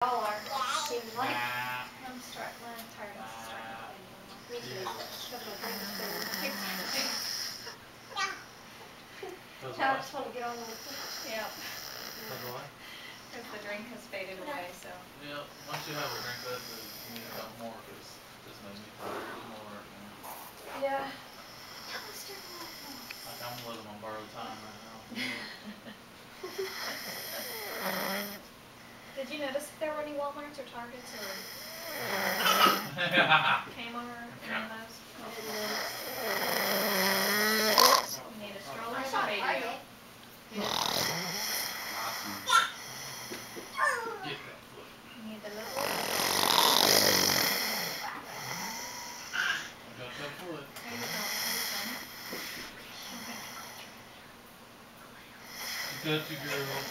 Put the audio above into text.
Y'all are. Seems like. I'm tired of starting. Me too. Because my brain's been now I just want to get on with it. Yeah. That's why? Because the drink has faded away, so. Yeah, once you have a drink, that's it. You need to have more because this makes me tired more. Yeah. Like I'm living on borrowed time right now. Did you notice if there were any Walmarts or Targets or Kmart, any of those? I didn't notice. You need a stroller I or saw baby? Target. You need a Target. Get that foot. You need the little one? I got that foot. There you go. Okay. I got you, girl.